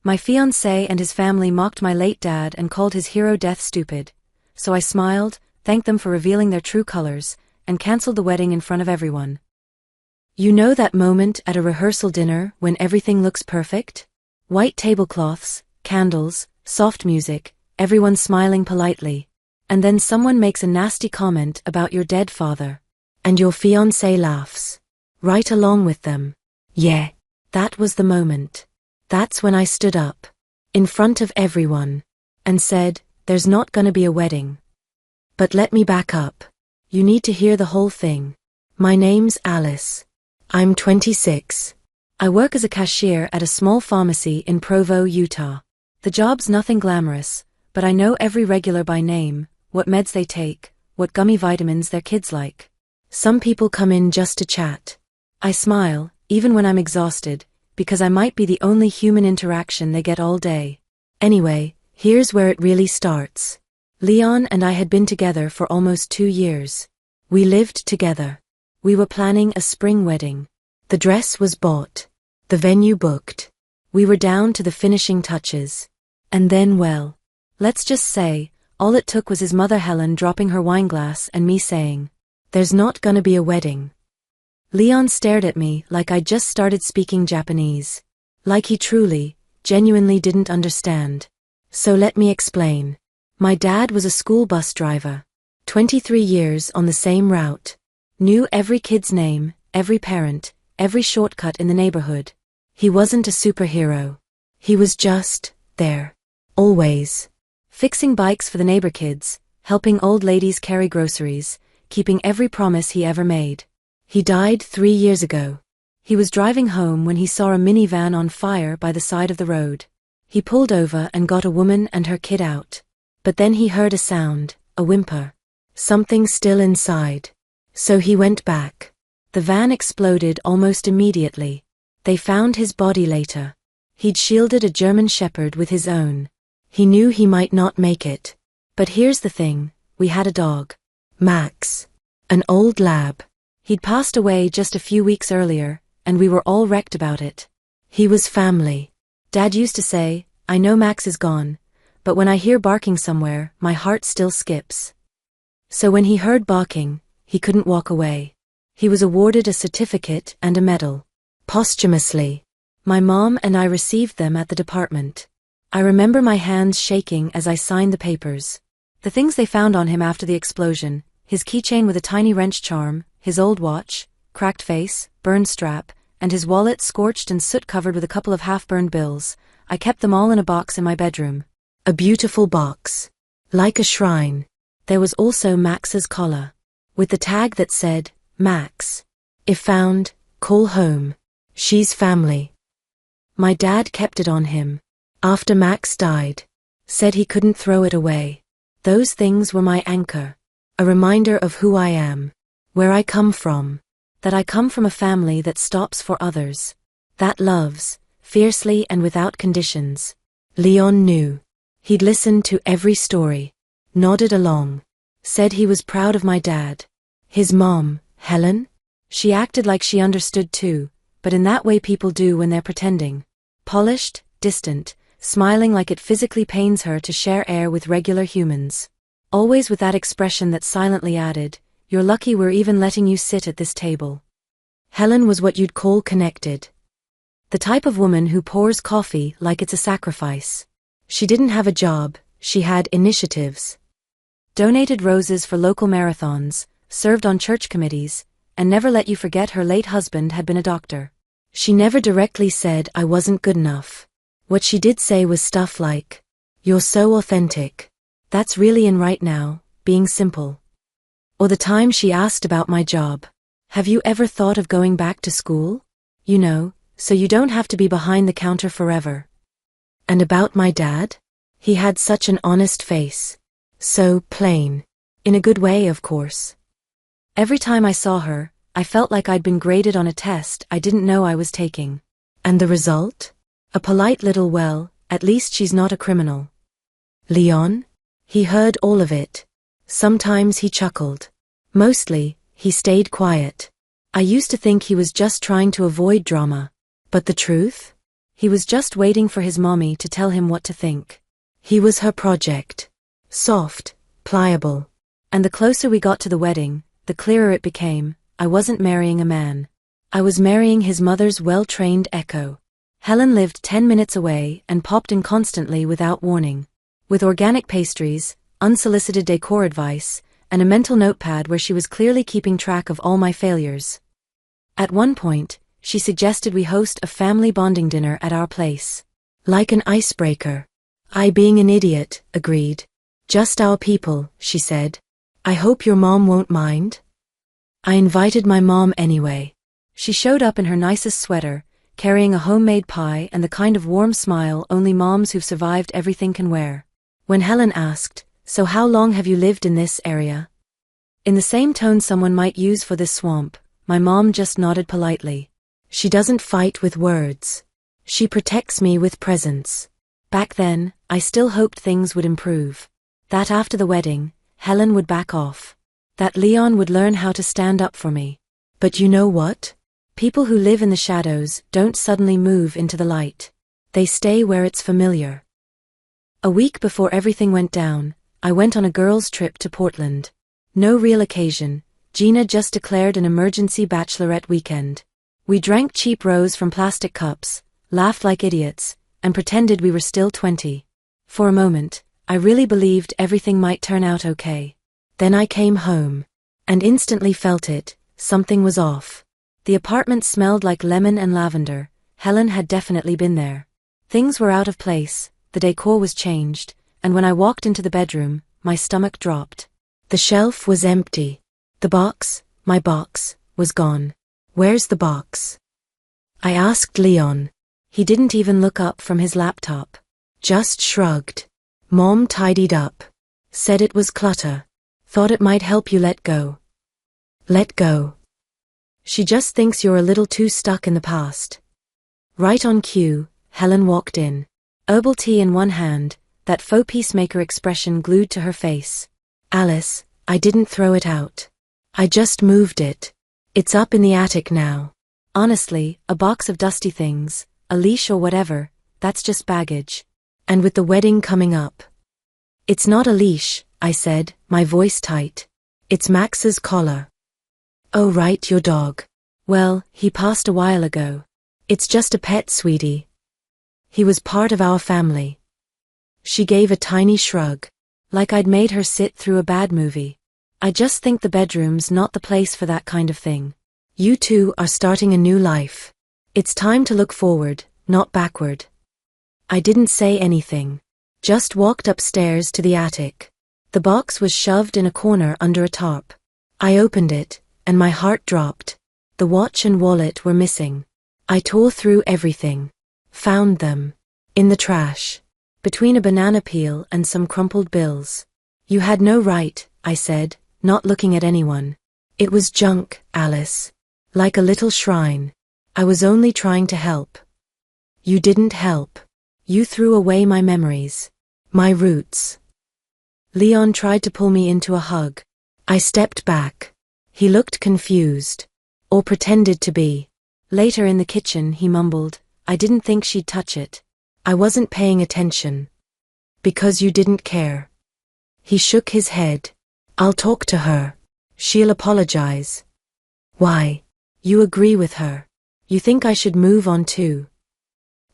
My fiancé and his family mocked my late dad and called his hero death stupid, so I smiled, thanked them for revealing their true colors, and cancelled the wedding in front of everyone. You know that moment at a rehearsal dinner when everything looks perfect? White tablecloths, candles, soft music, everyone smiling politely. And then someone makes a nasty comment about your dead father. And your fiancé laughs. Right along with them. Yeah, that was the moment. That's when I stood up, in front of everyone, and said, there's not gonna be a wedding. But let me back up. You need to hear the whole thing. My name's Alice. I'm 26. I work as a cashier at a small pharmacy in Provo, Utah. The job's nothing glamorous, but I know every regular by name, what meds they take, what gummy vitamins their kids like. Some people come in just to chat. I smile, even when I'm exhausted, because I might be the only human interaction they get all day. Anyway, here's where it really starts. Leon and I had been together for almost 2 years. We lived together. We were planning a spring wedding. The dress was bought. The venue booked. We were down to the finishing touches. And then, well, let's just say, all it took was his mother Helen dropping her wineglass and me saying, there's not gonna be a wedding. Leon stared at me like I'd just started speaking Japanese. Like he truly, genuinely didn't understand. So let me explain. My dad was a school bus driver. 23 years on the same route. Knew every kid's name, every parent, every shortcut in the neighborhood. He wasn't a superhero. He was just there. Always. Fixing bikes for the neighbor kids, helping old ladies carry groceries, keeping every promise he ever made. He died 3 years ago. He was driving home when he saw a minivan on fire by the side of the road. He pulled over and got a woman and her kid out. But then he heard a sound, a whimper. Something still inside. So he went back. The van exploded almost immediately. They found his body later. He'd shielded a German shepherd with his own. He knew he might not make it. But here's the thing, we had a dog. Max. An old lab. He'd passed away just a few weeks earlier, and we were all wrecked about it. He was family. Dad used to say, I know Max is gone, but when I hear barking somewhere, my heart still skips. So when he heard barking, he couldn't walk away. He was awarded a certificate and a medal. Posthumously. My mom and I received them at the department. I remember my hands shaking as I signed the papers. The things they found on him after the explosion, his keychain with a tiny wrench charm, his old watch, cracked face, burned strap, and his wallet scorched and soot-covered with a couple of half-burned bills. I kept them all in a box in my bedroom. A beautiful box. Like a shrine. There was also Max's collar. With the tag that said, Max. If found, call home. She's family. My dad kept it on him. After Max died. Said he couldn't throw it away. Those things were my anchor. A reminder of who I am. Where I come from. That I come from a family that stops for others. That loves, fiercely and without conditions. Leon knew. He'd listened to every story. Nodded along. Said he was proud of my dad. His mom, Helen? She acted like she understood too, but in that way people do when they're pretending. Polished, distant, smiling like it physically pains her to share air with regular humans. Always with that expression that silently added, you're lucky we're even letting you sit at this table. Helen was what you'd call connected. The type of woman who pours coffee like it's a sacrifice. She didn't have a job, she had initiatives. Donated roses for local marathons, served on church committees, and never let you forget her late husband had been a doctor. She never directly said I wasn't good enough. What she did say was stuff like, you're so authentic. That's really in right now, being simple. Or the time she asked about my job. Have you ever thought of going back to school? You know, so you don't have to be behind the counter forever. And about my dad? He had such an honest face. So plain. In a good way, of course. Every time I saw her, I felt like I'd been graded on a test I didn't know I was taking. And the result? A polite little well, at least she's not a criminal. Leon? He heard all of it. Sometimes he chuckled. Mostly, he stayed quiet. I used to think he was just trying to avoid drama. But the truth? He was just waiting for his mommy to tell him what to think. He was her project. Soft, pliable. And the closer we got to the wedding, the clearer it became, I wasn't marrying a man. I was marrying his mother's well-trained echo. Helen lived 10 minutes away and popped in constantly without warning. With organic pastries, unsolicited decor advice, and a mental notepad where she was clearly keeping track of all my failures. At one point, she suggested we host a family bonding dinner at our place. Like an icebreaker. I, being an idiot, agreed. Just our people, she said. I hope your mom won't mind. I invited my mom anyway. She showed up in her nicest sweater, carrying a homemade pie and the kind of warm smile only moms who've survived everything can wear. When Helen asked, "So how long have you lived in this area?" In the same tone someone might use for this swamp, my mom just nodded politely. She doesn't fight with words. She protects me with presence. Back then, I still hoped things would improve. That after the wedding, Helen would back off. That Leon would learn how to stand up for me. But you know what? People who live in the shadows don't suddenly move into the light. They stay where it's familiar. A week before everything went down, I went on a girls' trip to Portland. No real occasion, Gina just declared an emergency bachelorette weekend. We drank cheap rose from plastic cups, laughed like idiots, and pretended we were still 20. For a moment, I really believed everything might turn out okay. Then I came home. And instantly felt it, something was off. The apartment smelled like lemon and lavender. Helen had definitely been there. Things were out of place, the decor was changed, and when I walked into the bedroom, my stomach dropped. The shelf was empty. The box, my box, was gone. Where's the box? I asked Leon. He didn't even look up from his laptop. Just shrugged. Mom tidied up. Said it was clutter. Thought it might help you let go. Let go. She just thinks you're a little too stuck in the past. Right on cue, Helen walked in. Herbal tea in one hand, that faux peacemaker expression glued to her face. Alice, I didn't throw it out. I just moved it. It's up in the attic now. Honestly, a box of dusty things, a leash or whatever, that's just baggage. And with the wedding coming up. It's not a leash, I said, my voice tight. It's Max's collar. Oh right, your dog. Well, he passed a while ago. It's just a pet, sweetie. He was part of our family. She gave a tiny shrug. Like I'd made her sit through a bad movie. I just think the bedroom's not the place for that kind of thing. You two are starting a new life. It's time to look forward, not backward. I didn't say anything. Just walked upstairs to the attic. The box was shoved in a corner under a tarp. I opened it, and my heart dropped. The watch and wallet were missing. I tore through everything. Found them. In the trash. Between a banana peel and some crumpled bills. You had no right, I said, not looking at anyone. It was junk, Alice. Like a little shrine. I was only trying to help. You didn't help. You threw away my memories. My roots. Leon tried to pull me into a hug. I stepped back. He looked confused. Or pretended to be. Later in the kitchen he mumbled, I didn't think she'd touch it. I wasn't paying attention. Because you didn't care. He shook his head. I'll talk to her. She'll apologize. Why? You agree with her. You think I should move on too.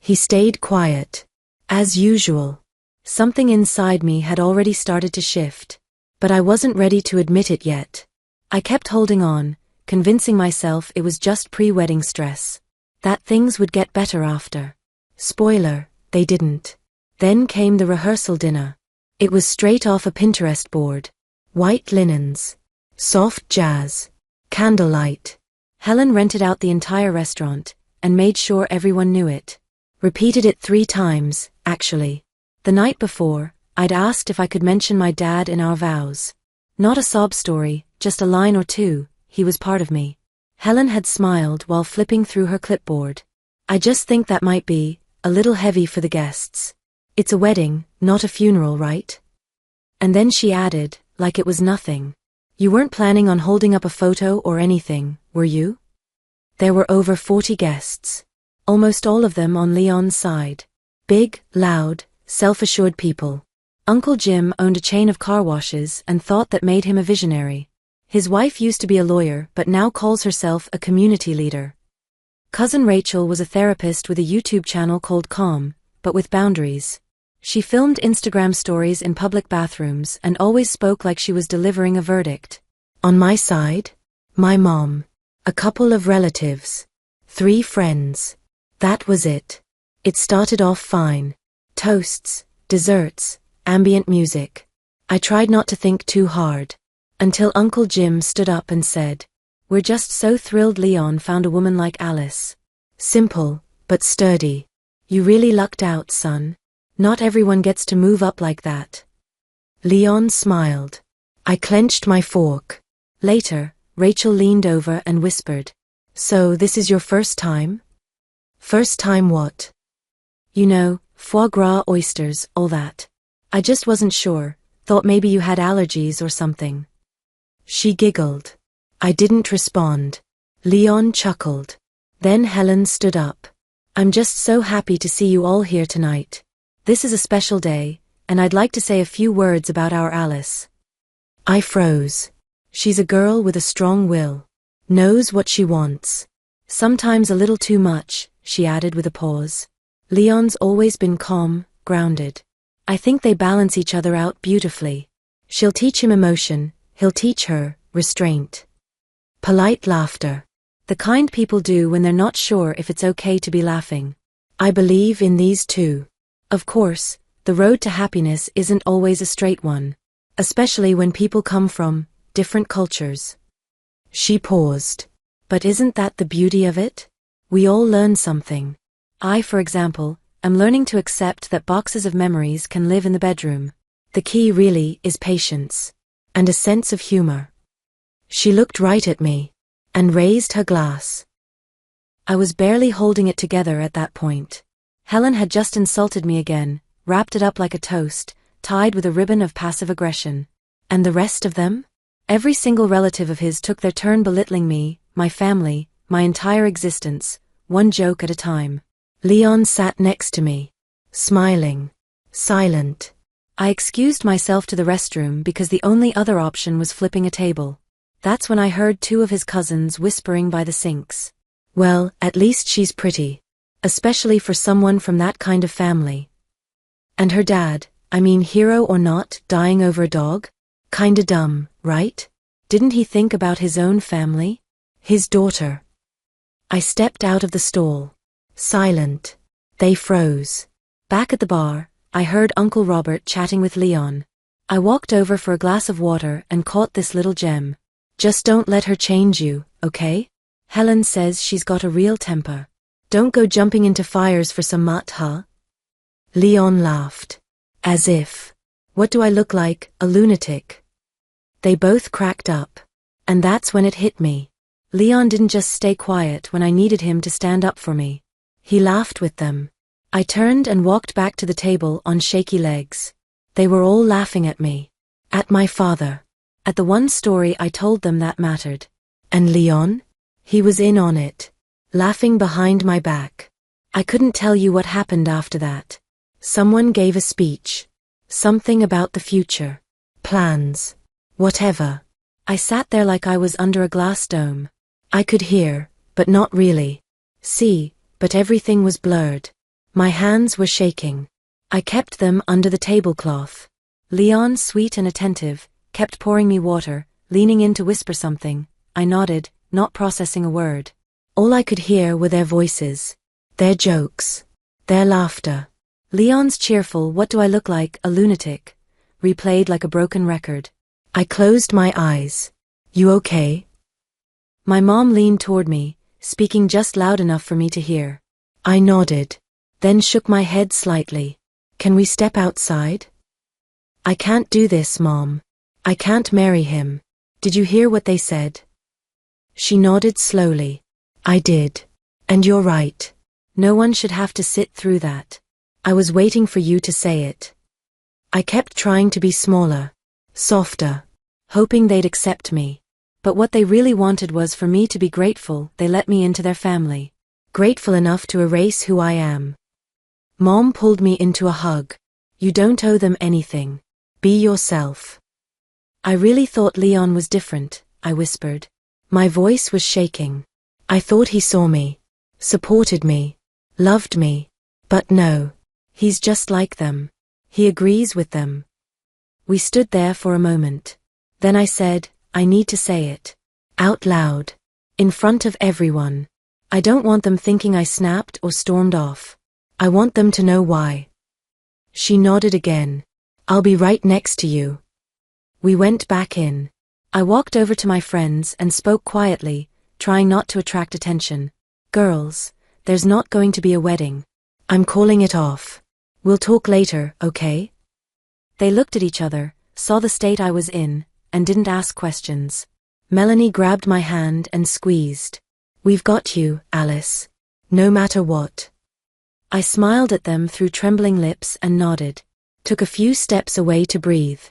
He stayed quiet. As usual. Something inside me had already started to shift. But I wasn't ready to admit it yet. I kept holding on, convincing myself it was just pre-wedding stress. That things would get better after. Spoiler, they didn't. Then came the rehearsal dinner. It was straight off a Pinterest board. White linens. Soft jazz. Candlelight. Helen rented out the entire restaurant, and made sure everyone knew it. Repeated it 3 times, actually. The night before, I'd asked if I could mention my dad in our vows. Not a sob story, just a line or two, he was part of me. Helen had smiled while flipping through her clipboard. I just think that might be a little heavy for the guests. It's a wedding, not a funeral, right? And then she added, like it was nothing. You weren't planning on holding up a photo or anything, were you? There were over 40 guests. almost all of them on Leon's side. Big, loud, self-assured people. Uncle Jim owned a chain of car washes and thought that made him a visionary. His wife used to be a lawyer but now calls herself a community leader. Cousin Rachel was a therapist with a YouTube channel called Calm, but with boundaries. She filmed Instagram stories in public bathrooms and always spoke like she was delivering a verdict. On my side, my mom, a couple of relatives, 3 friends. That was it. It started off fine. Toasts, desserts, ambient music. I tried not to think too hard. Until Uncle Jim stood up and said, "We're just so thrilled Leon found a woman like Alice. Simple, but sturdy. You really lucked out, son. Not everyone gets to move up like that." Leon smiled. I clenched my fork. Later, Rachel leaned over and whispered, "So this is your first time?" "First time what?" "You know, foie gras, oysters, all that. I just wasn't sure, thought maybe you had allergies or something." She giggled. I didn't respond. Leon chuckled. Then Helen stood up. "I'm just so happy to see you all here tonight. This is a special day, and I'd like to say a few words about our Alice." I froze. She's a girl with a strong will. Knows what she wants. Sometimes a little too much, she added with a pause. Leon's always been calm, grounded. I think they balance each other out beautifully. She'll teach him emotion, he'll teach her restraint. Polite laughter. The kind people do when they're not sure if it's okay to be laughing. I believe in these two. Of course, the road to happiness isn't always a straight one, especially when people come from different cultures. She paused. But isn't that the beauty of it? We all learn something. I, for example, am learning to accept that boxes of memories can live in the bedroom. The key really is patience. And a sense of humor. She looked right at me. And raised her glass. I was barely holding it together at that point. Helen had just insulted me again, wrapped it up like a toast, tied with a ribbon of passive aggression. And the rest of them? Every single relative of his took their turn belittling me, my family, my entire existence, one joke at a time. Leon sat next to me. Smiling. Silent. I excused myself to the restroom because the only other option was flipping a table. That's when I heard 2 of his cousins whispering by the sinks. Well, at least she's pretty. Especially for someone from that kind of family. And her dad, I mean hero or not, dying over a dog? Kinda dumb, right? Didn't he think about his own family? His daughter. I stepped out of the stall. Silent. They froze. Back at the bar, I heard Uncle Robert chatting with Leon. I walked over for a glass of water and caught this little gem. "Just don't let her change you, okay? Helen says she's got a real temper. Don't go jumping into fires for some mutt, huh?" Leon laughed. As if. What do I look like, a lunatic? They both cracked up. And that's when it hit me. Leon didn't just stay quiet when I needed him to stand up for me. He laughed with them. I turned and walked back to the table on shaky legs. They were all laughing at me. At my father. At the one story I told them that mattered. And Leon? He was in on it. Laughing behind my back. I couldn't tell you what happened after that. Someone gave a speech. Something about the future. Plans. Whatever. I sat there like I was under a glass dome. I could hear, but not really. See, but everything was blurred. My hands were shaking. I kept them under the tablecloth. Leon, sweet and attentive, kept pouring me water, leaning in to whisper something. I nodded, not processing a word. All I could hear were their voices. Their jokes. Their laughter. Leon's cheerful "What do I look like, a lunatic?" replayed like a broken record. I closed my eyes. You okay? My mom leaned toward me, speaking just loud enough for me to hear. I nodded, then shook my head slightly. Can we step outside? I can't do this, Mom. I can't marry him. Did you hear what they said? She nodded slowly. I did. And you're right. No one should have to sit through that. I was waiting for you to say it. I kept trying to be smaller, softer, hoping they'd accept me. But what they really wanted was for me to be grateful they let me into their family. grateful enough to erase who I am. Mom pulled me into a hug. You don't owe them anything. Be yourself. I really thought Leon was different, I whispered. My voice was shaking. I thought he saw me, supported me, loved me. But no. He's just like them. He agrees with them. We stood there for a moment. Then I said, I need to say it. Out loud. In front of everyone. I don't want them thinking I snapped or stormed off. I want them to know why. She nodded again. I'll be right next to you. We went back in. I walked over to my friends and spoke quietly, trying not to attract attention. Girls, there's not going to be a wedding. I'm calling it off. We'll talk later, okay? They looked at each other, saw the state I was in, and didn't ask questions. Melanie grabbed my hand and squeezed. We've got you, Alice. No matter what. I smiled at them through trembling lips and nodded. Took a few steps away to breathe.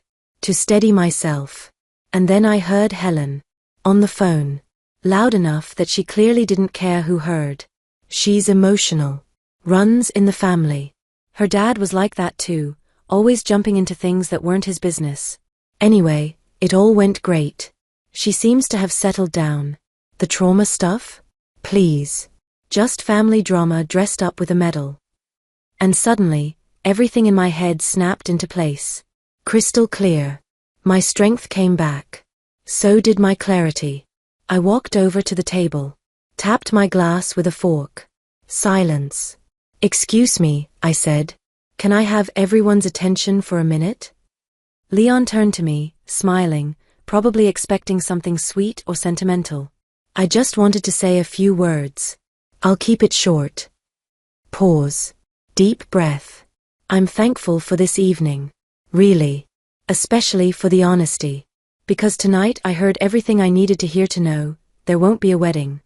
To steady myself. And then I heard Helen. On the phone. Loud enough that she clearly didn't care who heard. She's emotional. Runs in the family. Her dad was like that too, always jumping into things that weren't his business. Anyway, it all went great. She seems to have settled down. The trauma stuff? Please. Just family drama dressed up with a medal. And suddenly, everything in my head snapped into place. Crystal clear. My strength came back. So did my clarity. I walked over to the table. Tapped my glass with a fork. Silence. Excuse me, I said. Can I have everyone's attention for a minute? Leon turned to me, smiling, probably expecting something sweet or sentimental. I just wanted to say a few words. I'll keep it short. Pause. Deep breath. I'm thankful for this evening. Really. Especially for the honesty. Because tonight I heard everything I needed to hear to know, there won't be a wedding.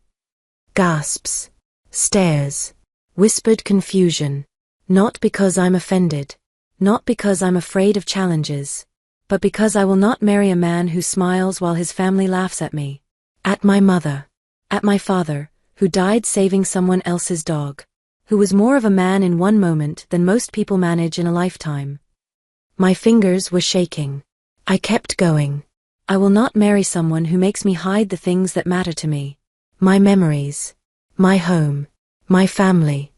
Gasps. Stares. Whispered confusion. Not because I'm offended. Not because I'm afraid of challenges. But because I will not marry a man who smiles while his family laughs at me. At my mother. At my father, who died saving someone else's dog. Who was more of a man in one moment than most people manage in a lifetime. My fingers were shaking. I kept going. I will not marry someone who makes me hide the things that matter to me. My memories. My home. My family.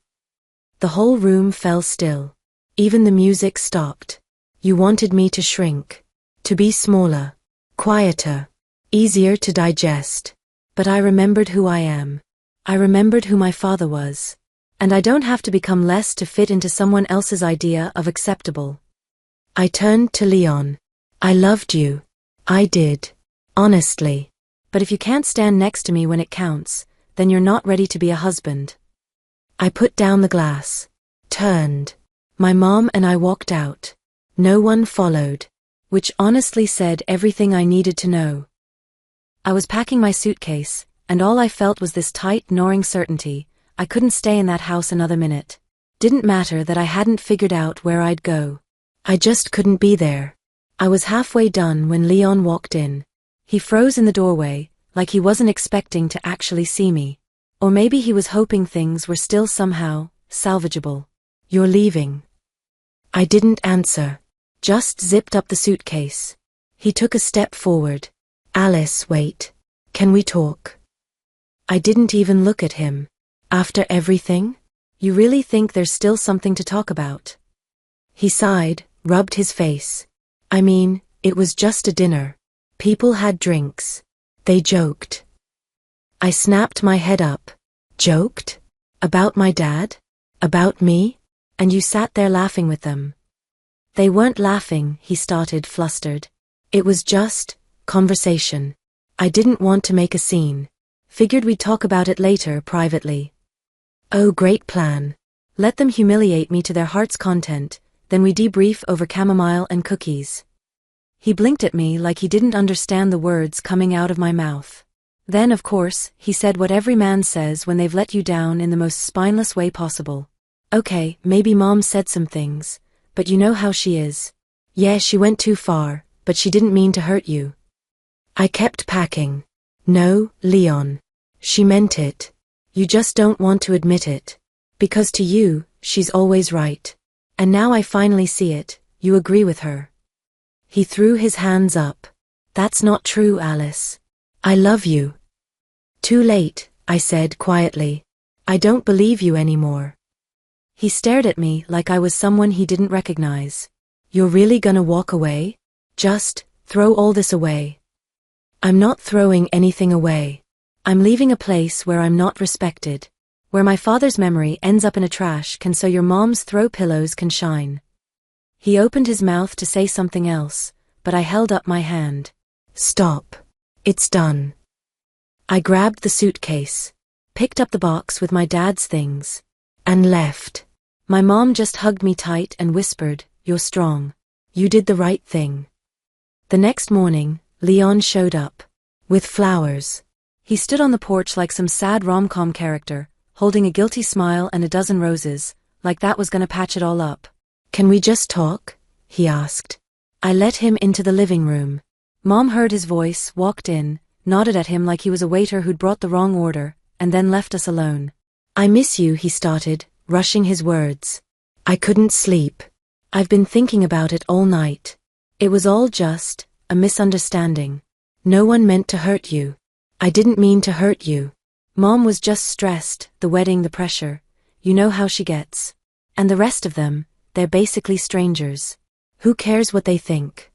The whole room fell still. Even the music stopped. You wanted me to shrink. To be smaller. Quieter. Easier to digest. But I remembered who I am. I remembered who my father was. And I don't have to become less to fit into someone else's idea of acceptable. I turned to Leon. I loved you. I did. Honestly. But if you can't stand next to me when it counts, then you're not ready to be a husband. I put down the glass. Turned. My mom and I walked out. No one followed. Which honestly said everything I needed to know. I was packing my suitcase, and all I felt was this tight, gnawing certainty. I couldn't stay in that house another minute. Didn't matter that I hadn't figured out where I'd go. I just couldn't be there. I was halfway done when Leon walked in. He froze in the doorway, like he wasn't expecting to actually see me. Or maybe he was hoping things were still somehow salvageable. You're leaving. I didn't answer. Just zipped up the suitcase. He took a step forward. Alice, wait. Can we talk? I didn't even look at him. After everything? You really think there's still something to talk about? He sighed, rubbed his face. I mean, it was just a dinner. People had drinks. They joked. I snapped my head up. Joked? About my dad? About me? And you sat there laughing with them. They weren't laughing, he started, flustered. It was just conversation. I didn't want to make a scene. Figured we'd talk about it later, privately. Oh, great plan. Let them humiliate me to their heart's content, then we debrief over chamomile and cookies. He blinked at me like he didn't understand the words coming out of my mouth. Then, of course, he said what every man says when they've let you down in the most spineless way possible. Okay, maybe Mom said some things, but you know how she is. Yeah, she went too far, but she didn't mean to hurt you. I kept packing. No, Leon. She meant it. You just don't want to admit it. Because to you, she's always right. And now I finally see it, you agree with her. He threw his hands up. That's not true, Alice. I love you. Too late, I said quietly. I don't believe you anymore. He stared at me like I was someone he didn't recognize. You're really gonna walk away? Just throw all this away. I'm not throwing anything away. I'm leaving a place where I'm not respected. Where my father's memory ends up in a trash can so your mom's throw pillows can shine. He opened his mouth to say something else, but I held up my hand. Stop. It's done. I grabbed the suitcase, picked up the box with my dad's things, and left. My mom just hugged me tight and whispered, "You're strong. You did the right thing." The next morning, Leon showed up. With flowers. He stood on the porch like some sad rom-com character, holding a guilty smile and a dozen roses, like that was gonna patch it all up. "Can we just talk?" he asked. I let him into the living room. Mom heard his voice, walked in, nodded at him like he was a waiter who'd brought the wrong order, and then left us alone. "I miss you," he started, rushing his words. I couldn't sleep. I've been thinking about it all night. It was all just a misunderstanding. No one meant to hurt you. I didn't mean to hurt you. Mom was just stressed, the wedding, the pressure. You know how she gets. And the rest of them, they're basically strangers. Who cares what they think?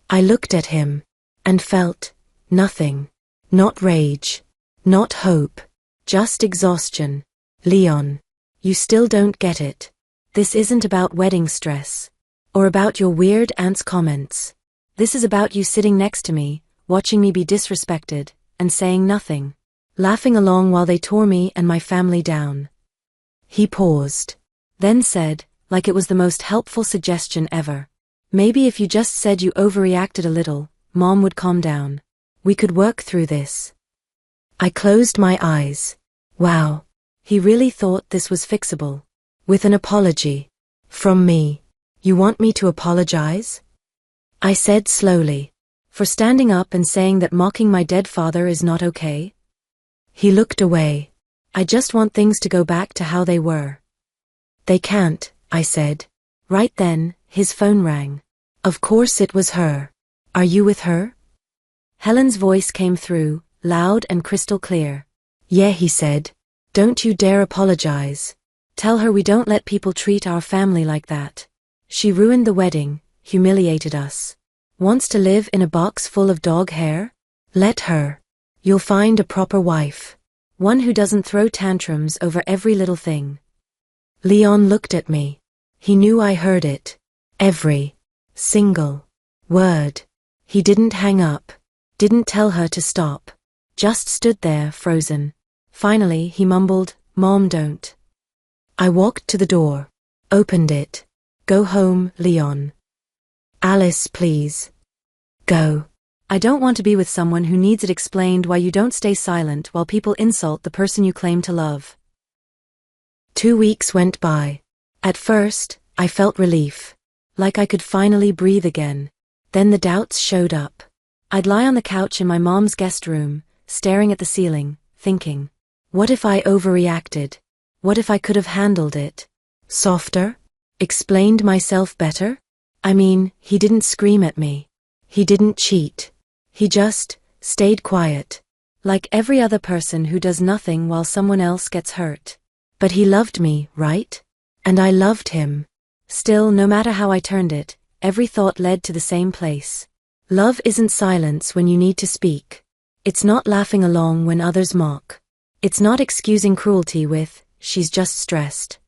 I looked at him and felt nothing. Not rage. Not hope. Just exhaustion. Leon, you still don't get it. This isn't about wedding stress. Or about your weird aunt's comments. This is about you sitting next to me, watching me be disrespected, and saying nothing. Laughing along while they tore me and my family down. He paused. Then said, like it was the most helpful suggestion ever. Maybe if you just said you overreacted a little, Mom would calm down. We could work through this. I closed my eyes. Wow. He really thought this was fixable. With an apology. From me. You want me to apologize? I said slowly. For standing up and saying that mocking my dead father is not okay? He looked away. I just want things to go back to how they were. They can't, I said. Right then, his phone rang. Of course it was her. Are you with her? Helen's voice came through, loud and crystal clear. Yeah, he said. Don't you dare apologize. Tell her we don't let people treat our family like that. She ruined the wedding, humiliated us. Wants to live in a box full of dog hair? Let her. You'll find a proper wife. One who doesn't throw tantrums over every little thing. Leon looked at me. He knew I heard it. Every single word. He didn't hang up. Didn't tell her to stop. Just stood there, frozen. Finally, he mumbled, Mom, don't. I walked to the door. Opened it. Go home, Leon. Alice, please. Go. I don't want to be with someone who needs it explained why you don't stay silent while people insult the person you claim to love. 2 weeks went by. At first, I felt relief. Like I could finally breathe again. Then the doubts showed up. I'd lie on the couch in my mom's guest room, staring at the ceiling, thinking, what if I overreacted? What if I could have handled it softer? Explained myself better? I mean, he didn't scream at me. He didn't cheat. He just stayed quiet. Like every other person who does nothing while someone else gets hurt. But he loved me, right? And I loved him. Still, no matter how I turned it, every thought led to the same place. Love isn't silence when you need to speak. It's not laughing along when others mock. It's not excusing cruelty with, she's just stressed.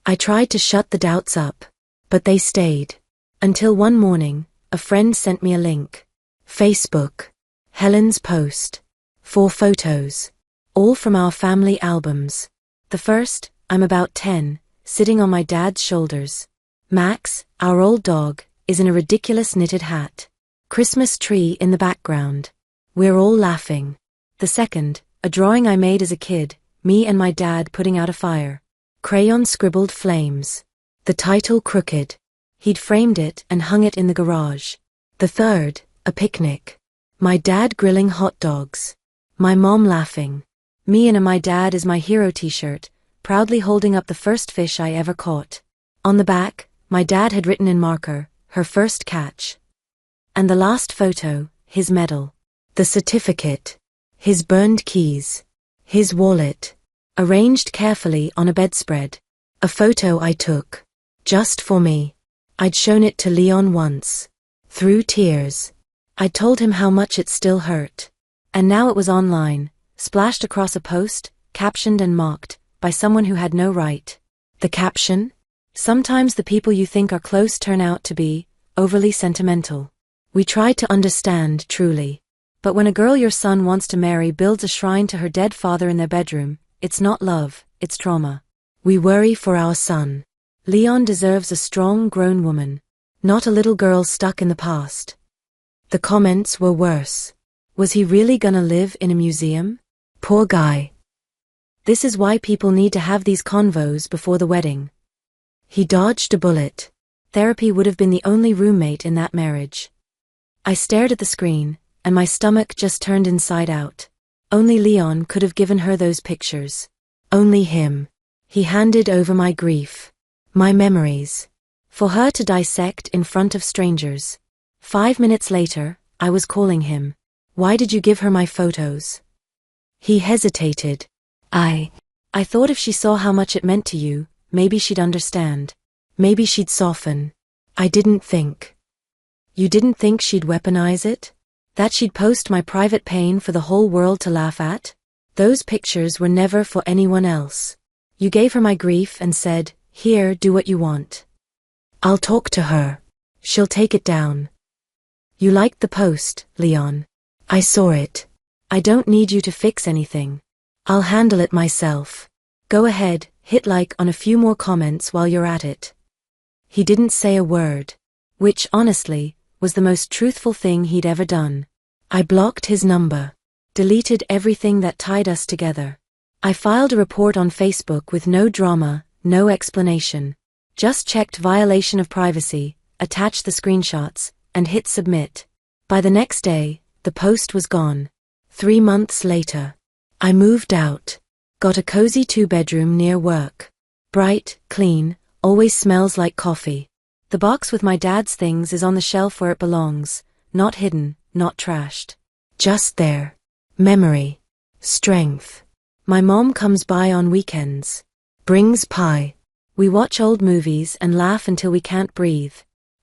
I tried to shut the doubts up, but they stayed. Until one morning, a friend sent me a link. Facebook. Helen's post. 4 photos. All from our family albums. The first, I'm about 10, sitting on my dad's shoulders. Max, our old dog, is in a ridiculous knitted hat. Christmas tree in the background. We're all laughing. The second, a drawing I made as a kid, me and my dad putting out a fire. Crayon scribbled flames. The title Crooked. He'd framed it and hung it in the garage. The third, a picnic. My dad grilling hot dogs. My mom laughing. Me and my dad is my hero t-shirt, proudly holding up the first fish I ever caught. On the back, my dad had written in marker, her first catch. And the last photo, his medal. The certificate. His burned keys. His wallet. Arranged carefully on a bedspread. A photo I took. Just for me. I'd shown it to Leon once. Through tears. I'd told him how much it still hurt. And now it was online, splashed across a post, captioned and mocked, by someone who had no right. The caption? Sometimes the people you think are close turn out to be overly sentimental. We tried to understand, truly. But when a girl your son wants to marry builds a shrine to her dead father in their bedroom, it's not love, it's trauma. We worry for our son. Leon deserves a strong, grown woman, not a little girl stuck in the past. The comments were worse. Was he really gonna live in a museum? Poor guy. This is why people need to have these convos before the wedding. He dodged a bullet. Therapy would have been the only roommate in that marriage. I stared at the screen, and my stomach just turned inside out. Only Leon could have given her those pictures. Only him. He handed over my grief. My memories. For her to dissect in front of strangers. 5 minutes later, I was calling him. Why did you give her my photos? He hesitated. I thought if she saw how much it meant to you, maybe she'd understand. Maybe she'd soften. I didn't think. You didn't think she'd weaponize it? That she'd post my private pain for the whole world to laugh at? Those pictures were never for anyone else. You gave her my grief and said, here, do what you want. I'll talk to her. She'll take it down. You liked the post, Leon. I saw it. I don't need you to fix anything. I'll handle it myself. Go ahead, hit like on a few more comments while you're at it. He didn't say a word. Which, honestly, was the most truthful thing he'd ever done. I blocked his number. Deleted everything that tied us together. I filed a report on Facebook with no drama, no explanation. Just checked violation of privacy, attached the screenshots, and hit submit. By the next day, the post was gone. 3 months later, I moved out. Got a cozy 2-bedroom near work. Bright, clean, always smells like coffee. The box with my dad's things is on the shelf where it belongs, not hidden, not trashed. Just there. Memory. Strength. My mom comes by on weekends. Brings pie. We watch old movies and laugh until we can't breathe.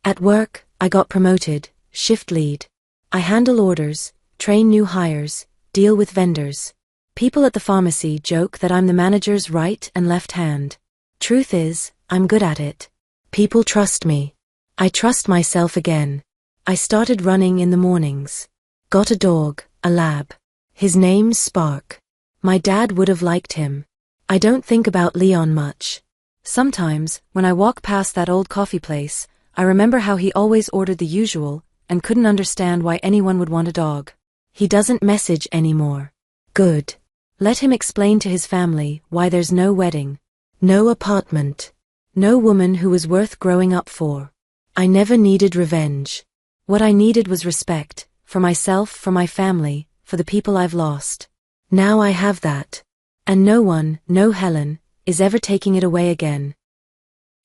At work, I got promoted, shift lead. I handle orders, train new hires, deal with vendors. People at the pharmacy joke that I'm the manager's right and left hand. Truth is, I'm good at it. People trust me. I trust myself again. I started running in the mornings. Got a dog, a lab. His name's Spark. My dad would have liked him. I don't think about Leon much. Sometimes, when I walk past that old coffee place, I remember how he always ordered the usual, and couldn't understand why anyone would want a dog. He doesn't message anymore. Good. Let him explain to his family why there's no wedding. No apartment. No woman who was worth growing up for. I never needed revenge. What I needed was respect, for myself, for my family, for the people I've lost. Now I have that. And no one, no Helen, is ever taking it away again.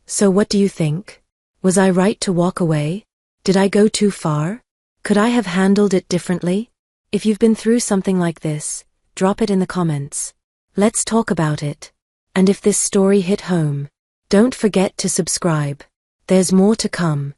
So what do you think? Was I right to walk away? Did I go too far? Could I have handled it differently? If you've been through something like this, drop it in the comments. Let's talk about it. And if this story hit home, don't forget to subscribe. There's more to come.